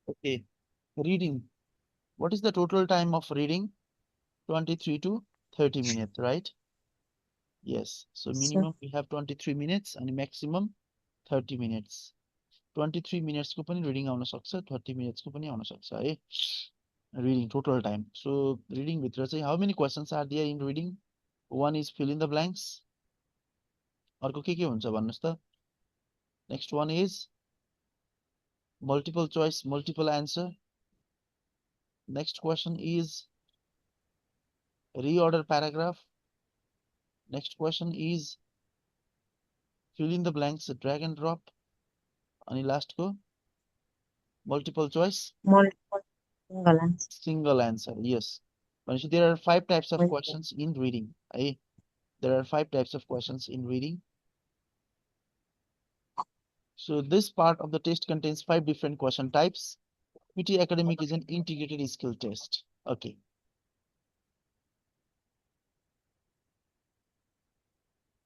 Okay. Reading. What is the total time of reading? 23 to 30 minutes, right? Yes. So Sir. minimum we have 23 minutes and maximum 30 minutes. 23 minutes को पनि reading आउन सक्छ 30 minutes को पनि आउन सक्छ है reading total time. So reading भित्र चाहिँ how many questions are there in reading? One is fill in the blanks. अर्को के हुन्छ भन्नुस् त? Next one is multiple choice, multiple answer. Next question is reorder paragraph. Next question is fill in the blanks, drag and drop. Ani last ko multiple choice, Multiple single answer. single answer. Yes. Manishi, there are 5 types of Okay. questions in reading. There are 5 types of questions in reading. So this part of the test contains 5 different question types. PT Academic is an integrated skill test. Okay.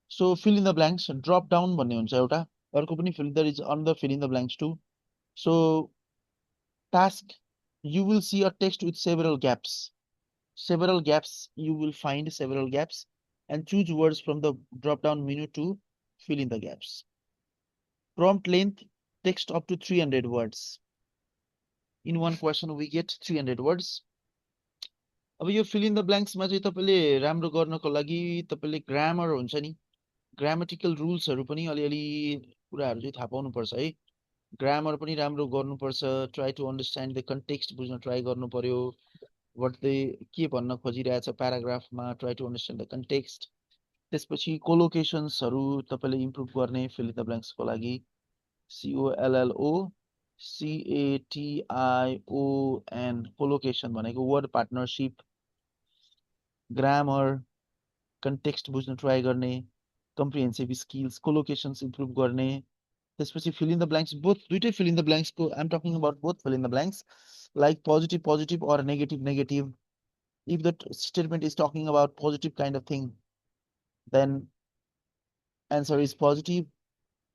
So fill in the blanks, drop down भन्ने हुन्छ एउटा अर्को पनि fill there is another fill in the blanks too. So task, you will see a text with several gaps. Several gaps, you will find several gaps and choose words from the drop down menu to fill in the gaps. Prompt length, text up to 300 words. In one question we get 300 words. अब यो fill in the blanks मा चाहिँ तपाईले राम्रो गर्नको लागि तपाईले grammar हुन्छ नि ग्रामेटिकल रुल्सहरु पनि अलिअलि कुराहरु चाहिँ थाहा पाउनु पर्छ है ग्रामर पनि राम्रो गर्नुपर्छ try to understand the context बुझ्न ट्राई गर्नु पर्यो व्हाट दे के भन्न खोजिरहेछ प्याराग्राफमा try to understand the context त्यसपछि कोलोकेशन्सहरु तपाईले इम्प्रुभ गर्ने फिल इन द ब्ल्याङ्क्स को लागि COLLO CATION कोलोकेशन भनेको वर्ड पार्टनरशिप ग्रामर कन्टेक्स्ट बुझ्न ट्राई गर्ने कम्प्रिहेन्सिभ स्किल्स कोलोकेशन्स इम्प्रुभ गर्ने त्यसपछि fill in the blanks both दुईटै fill in the blanks को I'm talking about both fill in the blanks like positive positive or negative negative if the statement is talking about positive kind of thing then answer is positive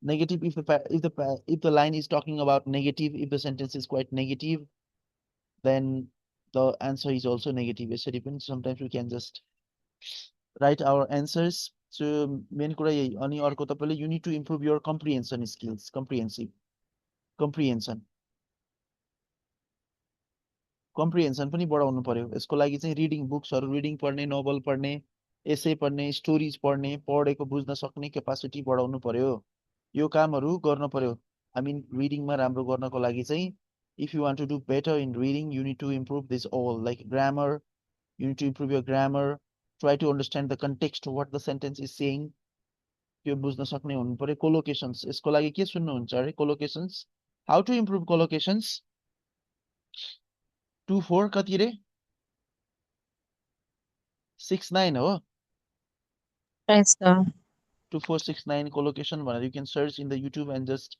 negative if the line is talking about negative if the sentence is quite negative then the answer is also negative यसरी पनि sometimes we can just write our answers so main कुरा यही अनि अर्को तपाईले you need to improve your comprehension skills comprehension comprehension पनि बढाउनु पर्यो यसको लागि चाहिँ रिडिङ बुक्सहरु रिडिङ पढ्ने नोभल पढ्ने एसे पढ्ने स्टोरीज पढ्ने पढेको बुझ्न सक्ने क्यापासिटी बढाउनु पर्यो यो कामहरु गर्न पर्यो I mean रिडिङमा राम्रो गर्नको लागि चाहिँ if you want to do better in reading you need to improve this all like grammar you need to improve your grammar try to understand the context what the sentence is saying त्यो बुझ्न सक्ने हुनु पर्यो कोलोकेशन्स यसको लागि के सुन्नुहुन्छ अरे कोलोकेशन्स how to improve collocations 24 कति रे 69 हो Yes, sir. 2469 collocation भनेर you can search in the YouTube and just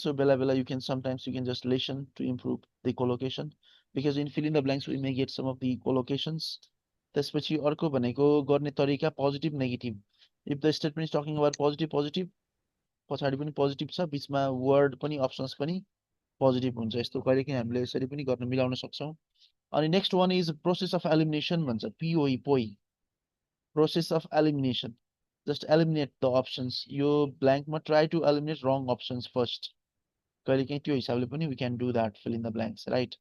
so bela bela you can sometimes you can just listen to improve the collocation because in fill in the blanks we may get some of the collocations त्यसपछि अर्को भनेको गर्ने तरिका positive negative if the statement is talking about positive positive पछाडी पनि positive छ बीचमा word पनि options पनि positive हुन्छ यस्तो कहिलेकाहीँ हामीले यसरी पनि गर्न मिलाउन सक्छौं अनि next one is process of elimination भन्छ POE process of elimination just eliminate the options यो blank मा try to eliminate wrong options first कहिलेकाहीँ त्यो हिसाबले पनि we can do that fill in the blanks right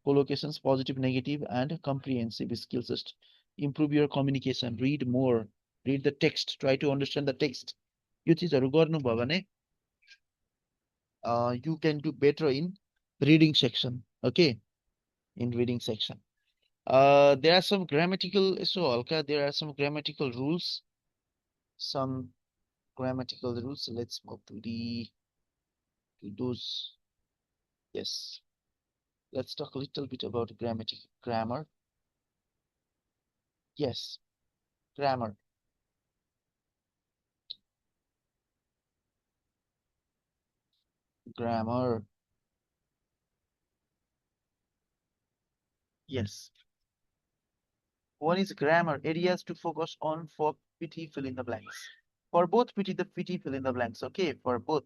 collocations positive negative and comprehensive skills just improve your communication read more read the text try to understand the text यो चीजहरु गर्नुभयो भने you can do better in reading section okay in reading section there are some grammatical so halka there are some grammatical rules some grammatical rules. Let's move to those. Yes. Let's talk a little bit about grammar. Yes, grammar. Grammar. Yes. One is grammar, areas to focus on for PT fill in the blanks. For both PT, the PT fill in the blanks. Okay, for both.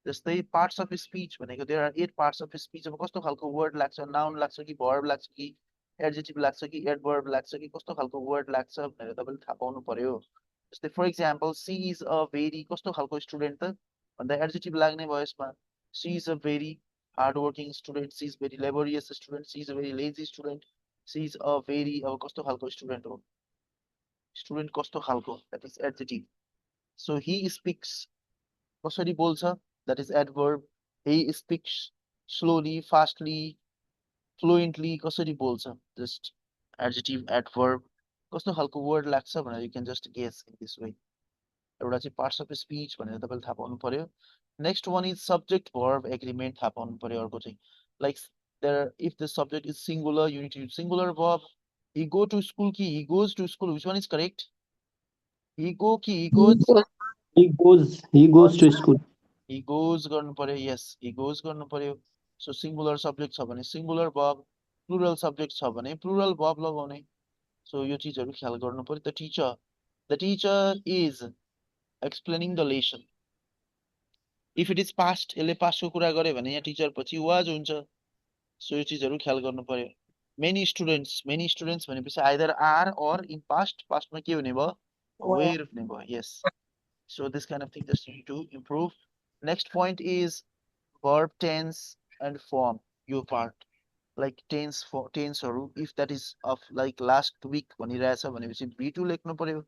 जस्तै parts of speech भनेको there are 8 parts of speech अब कस्तो खालको word लाग्छ noun लाग्छ कि verb लाग्छ कि एडजेक्टिभ लाग्छ कि एडभर्ब लाग्छ कि कस्तो खालको वर्ड लाग्छ भनेर तपाईँले थाहा पाउनु पर्यो जस्तै for example she is a very कस्तो खालको स्टुडेन्ट त भन्दा एडजेक्टिभ लाग्ने भयो यसमा she is a very hard working student she is very laborious student she is a very lazy student she is a very अब कस्तो खालको स्टुडेन्ट हो स्टुडेन्ट कस्तो खालको that is adjective so he speaks कसरी बोल्छ that is adverb he speaks slowly fastly fluently कसरी बोल्छ जस्ट एडजेक्टिभ एडभर्ब कस्तो खालको वर्ड लाग्छ भनेर you can just guess in this way एउटा चाहिँ पार्ट्स अफ स्पिच भनेर तपाईँले थाहा पाउनु पर्यो next one is subject verb agreement थाहा पाउनु पर्यो अर्को चाहिँ like there if the subject is singular you need to use singular verb he go to school कि he goes to school which one is correct he go कि he goes He goes to school. he goes गर्नु पर्यो yes he goes गर्नु पर्यो so singular subject छ भने singular verb plural subject छ भने प्लुरल भर्ब लगाउने सो यो चिजहरू ख्याल गर्नु पर्यो the teacher is explaining the lesson if it is past यसले पास्टको कुरा गर्यो भने यहाँ टिचर पछि वाज हुन्छ सो यो चिजहरू ख्याल गर्नु पर्यो मेनी स्टुडेन्ट्स भनेपछि आइदर आर अर इन पास्टमा के हुने भयो Where? वेयर हुने भयो यस so this kind of thing just you to improve next point is verb tense and form यो पार्ट लाइक टेन्सहरू if that is of like last week भनिरहेछ भनेपछि B2 लेख्नु पर्यो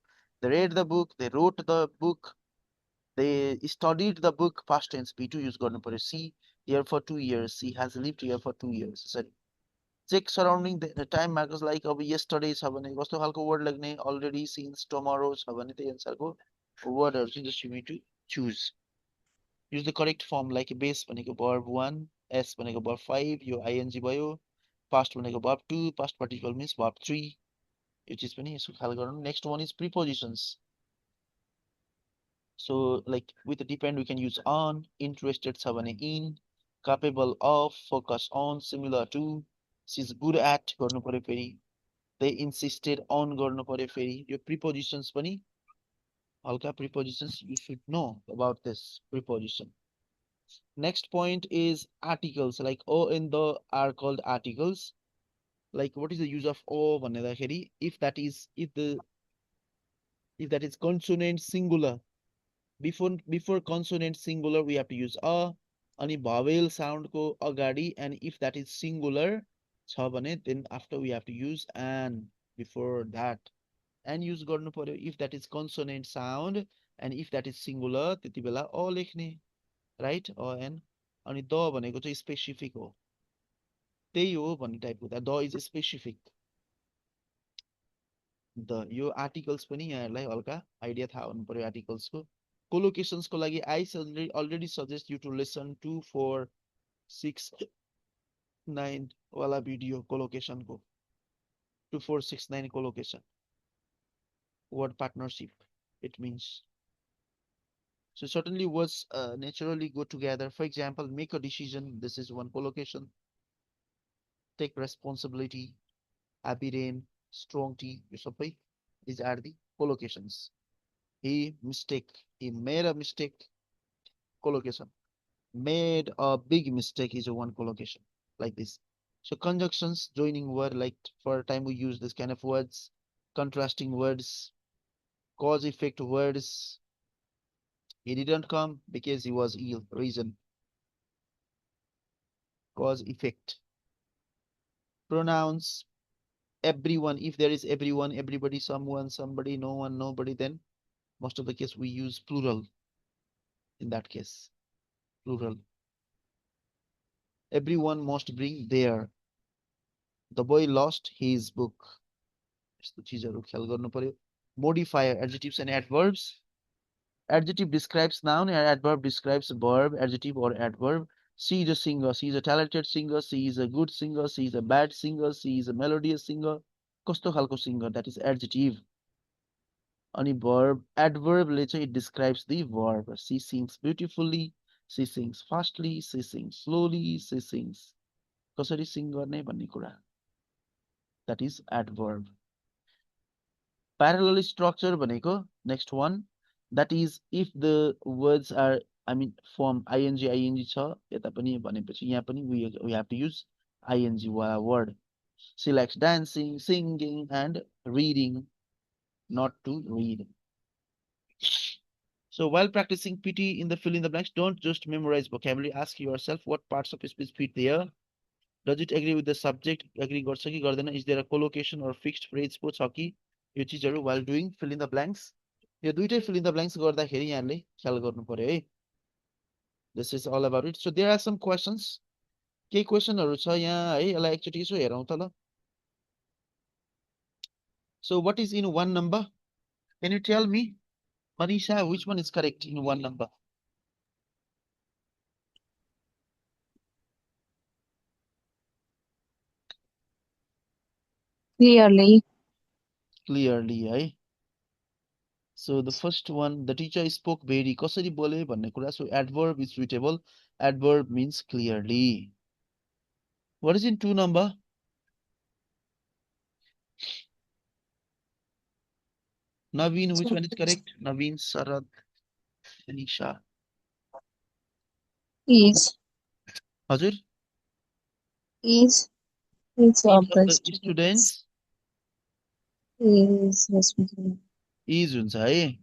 they read the book they wrote the book they studied the book past tense B2 use गर्नु पर्यो C here for 2 years she has lived here for 2 years यसरी check surrounding the time markers like अब yesterday छ भने कस्तो खालको word लेख्ने already since tomorrow छ भने त्यही अनुसारको वर्डहरू चाहिँ just you need to choose use the correct form like base भनेको verb 1 s भनेको verb 5 यो ing भयो past भनेको verb 2 past participle means verb 3 यो चिज पनि यसो ख्याल गर्नु next one is prepositions so like with the depend we can use on interested छ भने in capable of focus on similar to she's good at गर्नु पर्यो फेरि they insisted on गर्नु पर्यो फेरि यो prepositions पनि हल्का prepositions you should know about this preposition. Next point is articles like o and the are called articles like what is the use of o भन्दाखेरि if that is consonant singular before consonant singular we have to use a अनि vowel sound को अगाडि and if that is singular छ भने then after we have to use an before that and use गर्नु पर्यो if that is consonant sound and if that is singular त्यति बेला o लेख्ने राइट एन अनि द भनेको चाहिँ स्पेसिफिक हो त्यही हो भन्ने टाइपको द इज स्पेसिफिक द यो आर्टिकल्स पनि यहाँहरूलाई हल्का आइडिया थाहा हुनु पर्यो आर्टिकल्सको कोलोकेसन्सको लागि I already suggest you to lesson 2 4 6 9 वाला भिडियो कोलोकेसनको 2 4 6 9 collocation word partnership it means so certainly words naturally go together for example make a decision this is one collocation take responsibility abirain strong tea यो सबै these are the collocations he made a mistake collocation made a big mistake is a one collocation like this so conjunctions joining word like for a time we use this kind of words contrasting words cause effect words he didn't come because he was ill reason cause effect pronouns everyone if there is everyone everybody someone somebody no one nobody then most of the case we use plural in that case plural everyone must bring their the boy lost his book यस्तो चीजहरु ख्याल गर्नु पर्यो modifier adjectives and adverbs adjective describes noun and adverb describes verb adjective or adverb she is a singer she is a talented singer she is a good singer she is a bad singer she is a melodious singer कस्तो खालको singer that is adjective अनि verb adverb ले चाहिँ it describes the verb she sings beautifully she sings fastly she sings slowly she sings कसरी sing गर्ने भन्ने कुरा that is adverb parallel structure भनेको next one that is if the words are I mean form ing छ यता पनि भनेपछि यहाँ पनि we have to use ing word. She likes dancing, singing and reading, not to read. So while practicing PT in the fill in the blanks, don't just memorize vocabulary. Ask yourself what parts of speech fit there. Does it agree with the subject? Agree गर्छ कि गर्दैन? Is there a collocation or fixed phrase पो छ कि यो चीजहरु while doing fill in the blanks? यो दुईटै fill in the blanks गर्दाखेरि यहाँले ख्याल गर्नु पर्यो है. This is all about it. So there are some questions. केही क्वेशनहरु छ यहाँ है. यसलाई एकचोटी यसो हेरौँ त ल. So what is in one number? Can you tell me, Manisha, which one is correct in one number? Clearly. Clearly, है. So the first one, the teacher spoke very कसरी बोले भन्ने कुरा. So adverb is suitable. Adverb means clearly. What is in two number? Naveen, which one is correct? Naveen, Sarad, Anisha. Is. Hazur? Is Each of of the the students. students Is responsible. is हुन्छ है.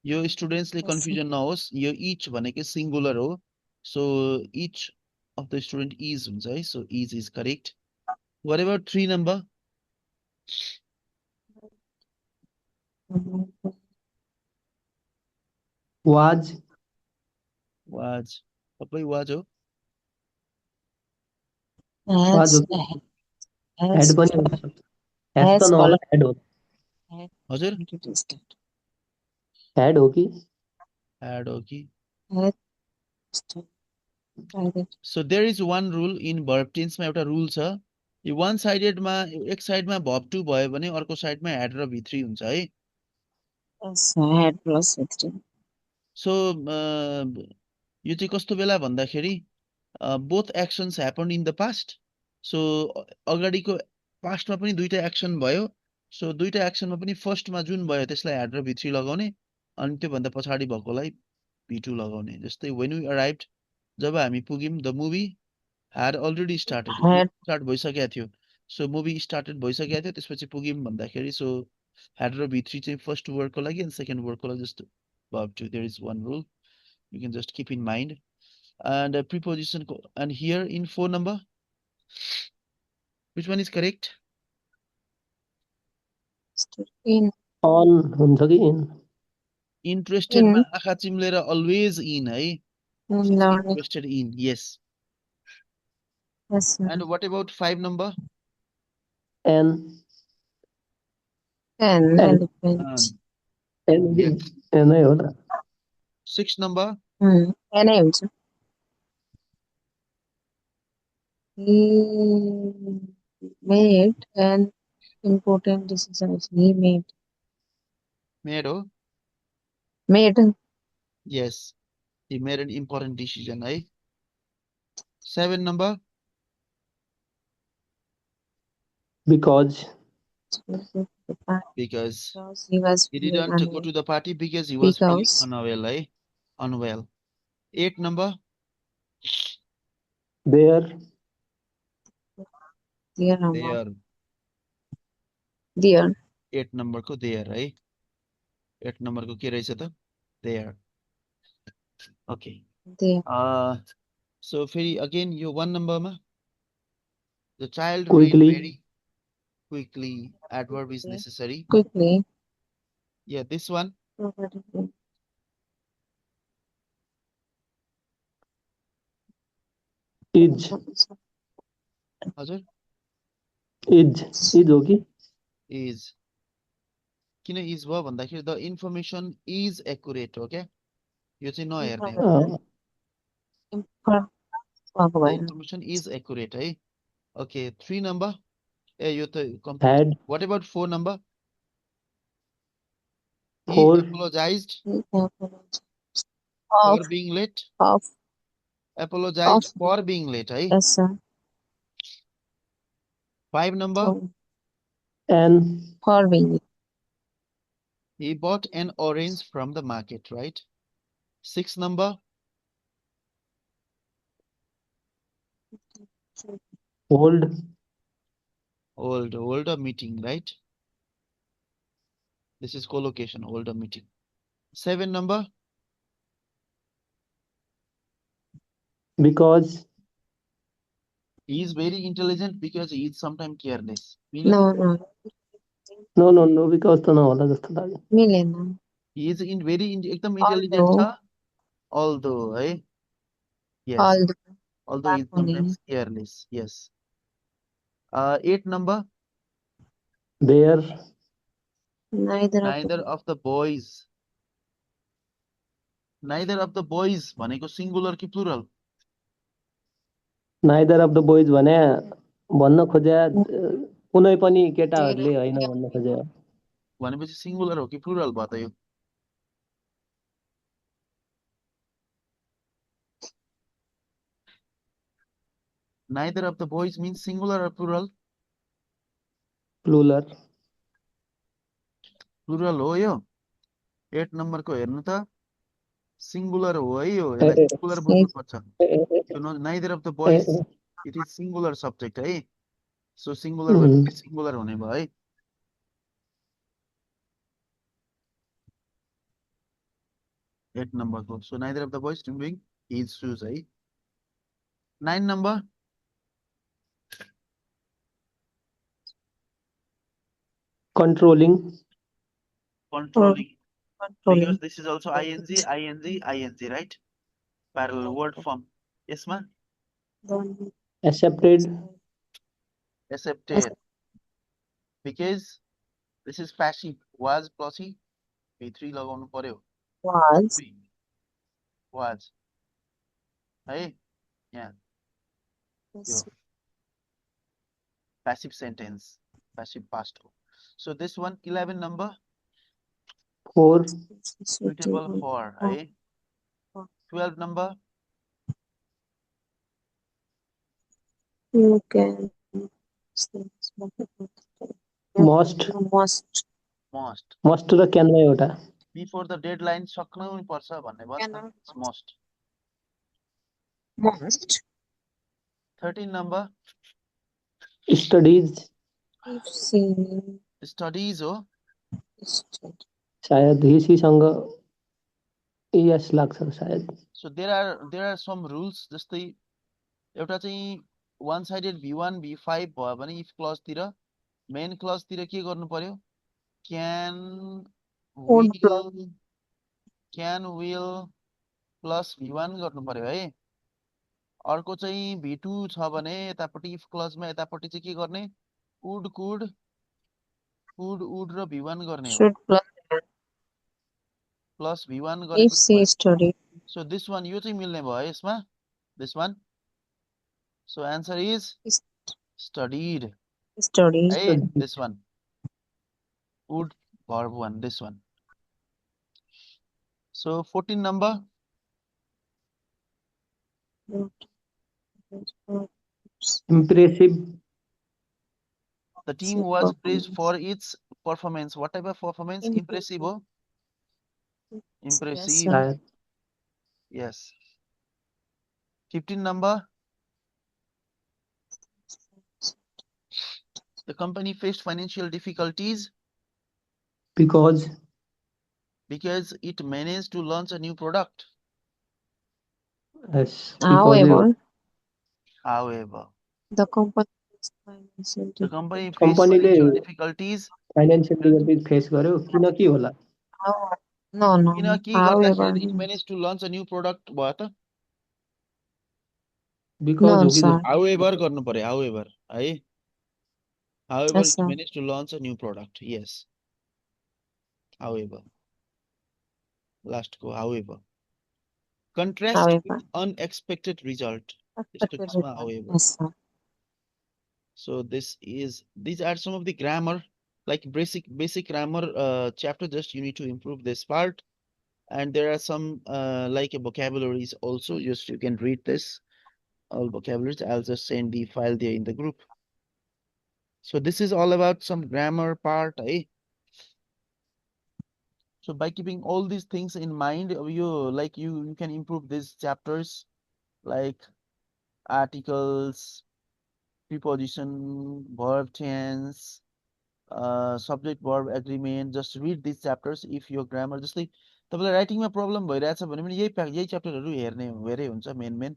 यो students ले Yes, confusion नहोस्. यो each भनेको singular हो. So each of the student is हुन्छ है. So is correct. What about three number? Was. Was. सबै was हो. Was Has. okay. Has. Had पनि हुन सक्छ. Has Has त नहोला, had हो. हजुर Had हो कि? had हो कि? Had. So there is one rule in verb tense मा एउटा rule छ. यो one sided मा एक साइडमा verb two भयो भने अर्को साइडमा had र v3 हुन्छ है. Yes, had plus v3. So यो चाहिँ कस्तो बेला भन्दाखेरि both actions happened in the past. So अगाडिको past मा पनि दुईटा action भयो. So दुईटा action मा पनि first मा जुन भयो त्यसलाई had र v3 लगाउने अनि त्यो भन्दा पछाडी भएकोलाई v2 लगाउने. जस्तै when we arrived, जब हामी पुग्यौं, the movie had already started. Had. Start भइसकेको थियो. So movie started भइसकेको थियो, त्यसपछि पुग्यौं भन्दाखेरि so had र v3 चाहिँ first word को लागि and second word को लागि just verb two. There is one rule you can just keep in mind. And preposition and here in four number, which one is correct? In. On हुन्छ कि in? Interested मा आँखा चिम्लेर always in है. She's Learning. interested in, yes. Yes, sir. And what about five number? N. An N. elephant. N Yes. नै होला. Six number? N हुन्छ. He made an important decision. He made. Made, oh? Made. Yes. He made an important decision, eh? Seven number? Because. Because he was he feeling didn't go unwell. to the party because he was feeling Because. unwell, eh? Unwell. Eight number? There. Dear number. There. Dear. Eight number को there, eh? Eight number को के रहेछ त? There. Okay. There. So फेरि again यो one number मा the child Quickly. read very quickly. Adverb is necessary. Quickly. Yeah, this one. Is. हजुर Is हो कि? is. किन is भयो भन्दाखेरि the information is accurate हो क्या? यो चाहिँ नहेर्ने हो. The information is accurate, है? Okay, three number. ए यो त complete. Had. What about four number? He Four. apologized Of. for being late. Of. Apologized for being late, है? Yes, sir. Five number. N. For being. He bought an orange from the market, right? Six number. Hold. Hold a meeting, right? This is collocation, hold a meeting. 7 number, Because. he is very intelligent because he is sometimes careless. Meaning, No. No, because त नहोला जस्तो लाग्यो. मिलेन. he is एकदम intelligent Although, छ, although, है? Yes, although he is sometimes careless. Yes. 8 number, There. neither of the boys. Neither of the boys भनेको singular कि plural? Neither of the boys भने भन्न खोजे कुनै पनि केटाहरूले होइन भन्न खोजे. भनेपछि singular हो कि plural भयो त यो? Neither of the boys means singular or plural? Plural. Plural हो यो. 8 number को हेर्नु त. Singular हो है यो. यसलाई singular बुझ्नु पर्छ. So neither of the boys, it is singular subject है. So singular भनेपछि singular हुने भयो है. Eight number को. So neither of the boys removing his shoes है. 9 number. Controlling. Because this is also ing, right? Parallel word form. Yes, ma? Accepted. Because this is passive. Was plus P3 लगाउनु पर्यो. Was. है? Yeah. Passive sentence. Passive past. So this one 11 number. 4. Suitable for. है? 12 number. You can Must. र can मा एउटा. Before the deadline सक्नु पर्छ भन्ने भयो. Must. 13 number. Studies. Studies हो. सायद हिसीसँग yes लाग्छ सायद. So there are some rules. जस्तै एउटा चाहिँ one sided V1 V5 भयो भने if clause तिर main clause तिर के गर्नु पर्यो? Can will plus V1 गर्नु पर्यो है. अर्को चाहिँ V2 छ भने यतापट्टि if clause मा यतापट्टि चाहिँ के गर्ने? Could र V1 गर्ने हो. Plus V1 गरेपछि. So this one यो चाहिँ मिल्ने भयो है यसमा. This one. So answer is studied. Hey, this one. Would verb 1, this one. So 14 number. Impressive. The team was praised for its performance. What type of performance? Impressive. Oh? Impressive. Yes. 15 number. The company faced financial difficulties because it managed to launch a new product. Yes. However, the company faced financial difficulties. Financial difficulties face गर्यो किनकि होला? No. किनकि गर्दाखेरि it managed to launch a new product भयो त? Because however गर्नु पर्यो. However, है? However, it managed to launch a new product. Yes. However. Last go. However. Contrast with unexpected result. However. So these are some of the grammar, like basic grammar chapter. Just you need to improve this part. And there are some like vocabularies also. Just you can read this. All vocabularies. I'll just send the file there in the group. So this is all about some grammar part. Eh? So by keeping all these things in mind, you can improve these chapters like articles, preposition, verb tense, subject verb agreement. Just read these chapters if your grammar जस्तै तपाईँलाई राइटिङमा problem भइरहेछ भने पनि यही च्याप्टरहरू हेरै हुन्छ main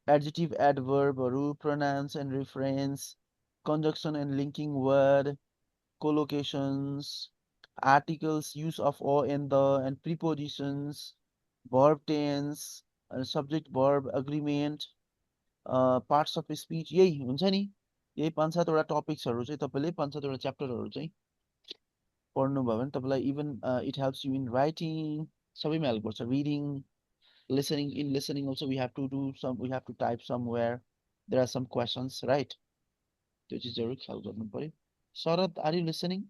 adjective adverbहरू, pronouns and reference, conjunction and linking word, collocations, articles, use of o and the, and prepositions, verb tense, subject verb agreement, parts of speech. यही हुन्छ नि, यही 5-7 वटा टपिक्सहरू चाहिँ तपाईँले 5-7 वटा च्याप्टरहरू चाहिँ पढ्नुभयो भने तपाईँलाई even it helps you in writing, सबैमा हेल्प गर्छ. Reading, listening. In listening also we have to type somewhere, there are some questions, right? त्यो चिजहरू ख्याल गर्नु पर्यो. शरद, are you listening?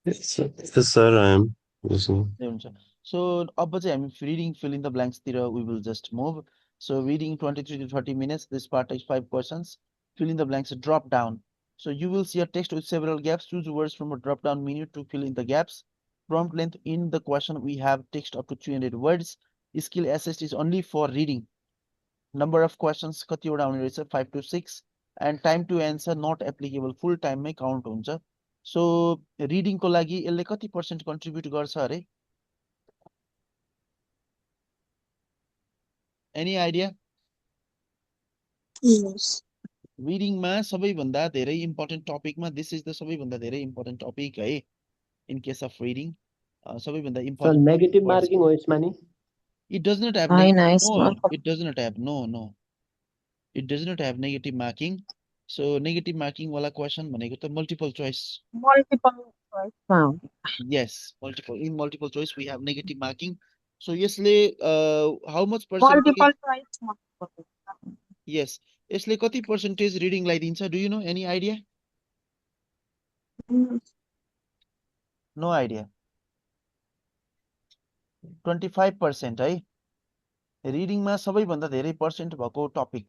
Yes, sir, I am listening. हुन्छ. So अब चाहिँ हामी reading fill in the blanks तिर we will just move. So reading 23 to 30 minutes. This part takes 5 questions. Fill in the blanks, drop down. So you will see a text with several gaps. Choose words from a drop down menu to fill in the gaps. Prompt length in the question we have text up to 300 words. Skill assist is only for reading. Number of questions कतिवटा हुने रहेछ 5 to 6, and time to answer not applicable, full time मै count हुन्छ. So reading को लागि यसले कति % contribute गर्छ अरे? Any idea? Yes. Reading मा सबैभन्दा धेरै important topic मा this is the सबैभन्दा धेरै important topic है. In case of reading, सबैभन्दा सर important. नेगेटिभ मार्किङ हो यसमा नि? It does not have Hi, negative. nice. No, it does not have. No. It does not have negative marking. So negative marking वाला question भनेको त multiple choice. Multiple choice found. Yes, multiple. In multiple choice we have negative marking. So यसले how much percentage? Multiple choice. Multiple. Yes. यसले कति percentage reading लाई दिन्छ? Do you know any idea? Mm, No idea. 25% है. Reading मा सबैभन्दा धेरै percent भएको topic.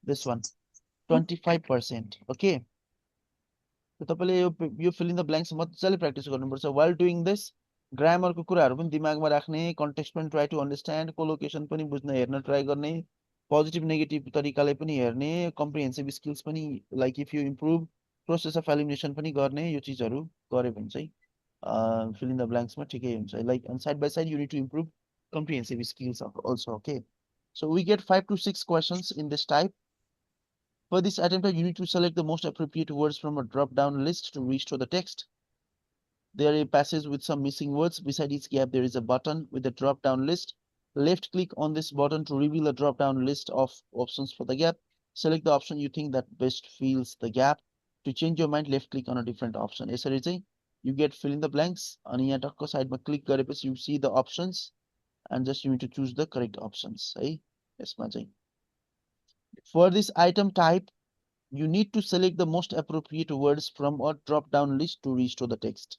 This one. 25%. Okay. So तपाईँले यो fill in the blanks मजाले practice गर्नुपर्छ. While doing this, grammar को कुराहरू पनि दिमागमा राख्ने, context पनि try to understand, collocation पनि बुझ्न हेर्न try गर्ने, positive negative तरिकाले पनि हेर्ने, comprehensive skills पनि like if you improve, process of elimination पनि गर्ने, यो चिजहरू गरे भने चाहिँ fill in the blanks मा ठिकै हुन्छ. Like on side by side you need to improve comprehensive skills also. Okay. So we get 5 to 6 questions in this type. For this attempt, you need to select the most appropriate words from a drop-down list to restore the text. There is a passage with some missing words. Beside each gap, there is a button with a drop-down list. Left click on this button to reveal a drop-down list of options for the gap. Select the option you think that best fills the gap. To change your mind, left click on a different option. यसरी चाहिँ you get fill in the blanks. अनि यहाँ टक्क साइडमा click गरेपछि you see the options and just you need to choose the correct options है यसमा चाहिँ. For this item type, you need to select the most appropriate words from a drop-down list to restore the text.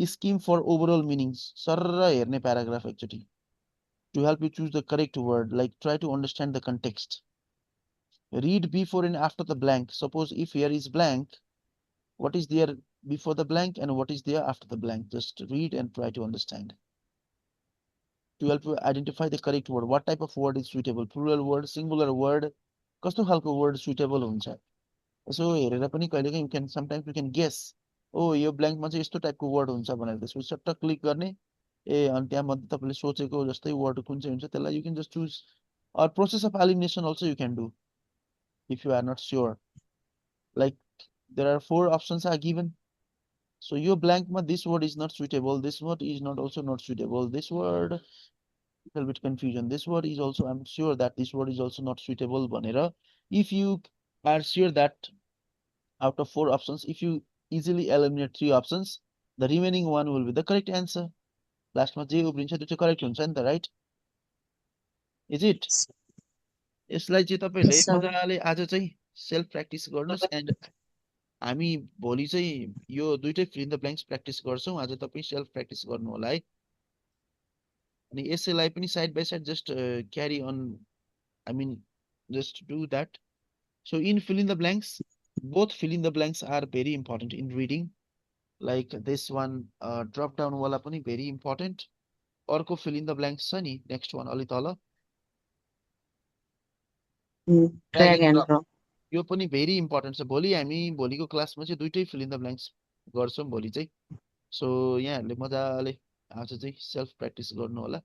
Scheme for overall meanings. Sarra herne paragraph actually. To help you choose the correct word, like try to understand the context. Read before and after the blank. Suppose if here is blank, what is there before the blank and what is there after the blank? Just read and try to understand. To help you identify the correct word. What type of word is suitable? Plural word, singular word. कस्तो खालको word suitable हुन्छ? यसो हेरेर पनि कहिलेकाहीँ you can sometimes you can guess. ओ यो ब्ल्याङ्कमा चाहिँ यस्तो टाइपको वर्ड हुन्छ भनेर त्यसपछि सट्ट क्लिक गर्ने ए अनि त्यहाँ मध्ये तपाईँले सोचेको जस्तै वर्ड कुन चाहिँ हुन्छ त्यसलाई you can just choose. Or process of elimination also you can do if you are not sure. Like there are 4 options are given. So your blankमा this word is not suitable, this word is not also not suitable, this word little bit confusion, this word is also I'm sure that this word is also not suitable भनेर if you are sure that out of 4 options, if you easily eliminate 3 options, the remaining one will be the correct answer. Last मा जे उब्रिन्छ त्यो चाहिँ correct हुन्छ नि त, right? Is it? यसलाई चाहिँ तपाईहरुले Yes, sir. मजाले आज चाहिँ सेल्फ प्र्याक्टिस गर्नुस् एन्ड हामी भोलि चाहिँ यो दुईटै fill in the blanks practice गर्छौं. आज तपाई सेल्फ प्र्याक्टिस गर्नु होला है. अनि यसैलाई पनि side by side just carry on I mean just do that. So in fill in the blanks, both fill in the blanks are very important in reading. Like this one, drop down wala pani very important. Orko fill in the blanks छ नि, next one अलि तल Drag and drop. यो पनि very important छ भोलि हामी भोलिको क्लासमा चाहिँ दुइटै फिल इन द ब्ल्याङ्क्स गर्छौँ भोलि चाहिँ सो यहाँहरूले मजाले आज चाहिँ सेल्फ प्र्याक्टिस गर्नु होला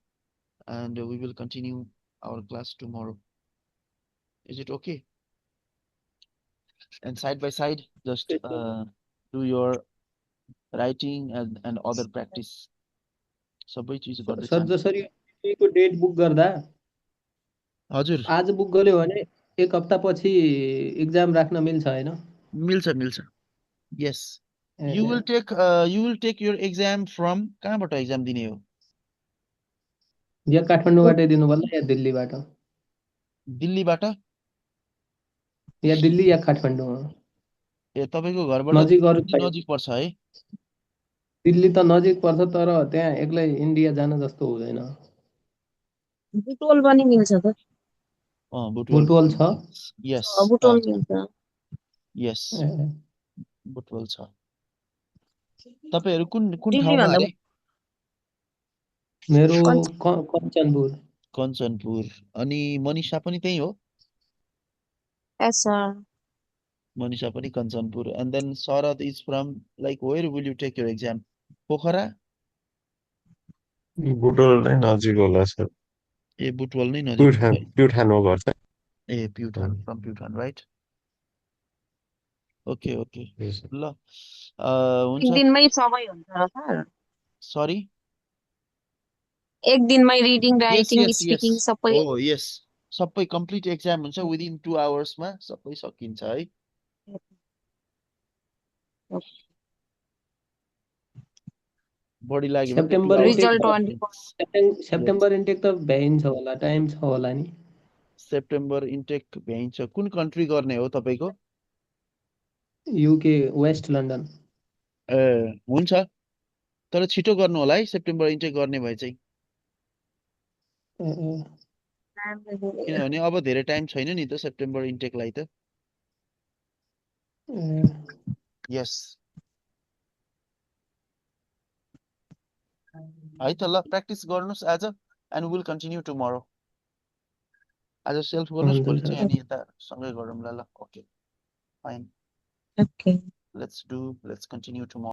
and we will continue our class tomorrow is it okay and side by side just do your writing and other practice सबै चिज गर्दै सर जसरी को डेट बुक गर्दा हजुर आज बुक गर्यो भने एक हप्तापछि एक्जाम राख्न मिल्छ हैन मिल्छ yes you will take your exam from कहाँबाट एक्जाम दिने हो या काठमाडौँबाटै दिनु पर्ला या दिल्लीबाट दिल्लीबाट या दिल्ली या काठमाडौँ ए तपाईँको घरबाट नजिक अरु दिल्ली नजिक पर्छ है दिल्ली त नजिक पर्छ तर त्यहाँ एक्लै इन्डिया जान जस्तो हुँदैन बुटोल पनि मिल्छ त बुटवल छ यस बुटोल मिल्छ यस बुटवल छ तपाईहरु कुन ठाउँमा दिल्लीभन्दा अरे मेरो कञ्चनपुर कञ्चनपुर अनि मनिषा पनि त्यही हो Yes, sir. मनिषा पनि Kanchanpur and then Sharad is from like where will you take your exam Pokhara Butwal नै नजिक होला सर ए बुटवल नै नजिक प्युठान हो घर चाहिँ ए Pyuthan from Pyuthan right okay ल हुन्छ एक दिनमै सबै हुन्छ र सर सरी एक दिनमै रिडिङ राइटिङ स्पिकिङ सबै ओ यस सबै कम्प्लिट एक्जाम हुन्छ विदिन 2 आवर्स मा सबै सकिन्छ है बढी लाग्यो सेप्टेम्बर रिजल्ट सेप्टेम्बर इन्टेक त भ्याइन्छ होला टाइम छ होला नि सेप्टेम्बर इन्टेक भ्याइन्छ कुन कन्ट्री गर्ने हो तपाईको युके वेस्ट लन्डन ए हुन्छ तर छिटो गर्नु होला है सेप्टेम्बर इन्टेक गर्ने भए चाहिँ किनभने अब धेरै टाइम छैन नि त सेप्टेम्बर इन्टेकलाई त यस है त ल प्र्याक्टिस गर्नुस् आज एन्ड विल कन्टिन्यू टुमोरो आज सेल्फ गर्नुस् भोलि चाहिँ हामी यता सँगै गरौँला ल okay fine Okay. let's continue tomorrow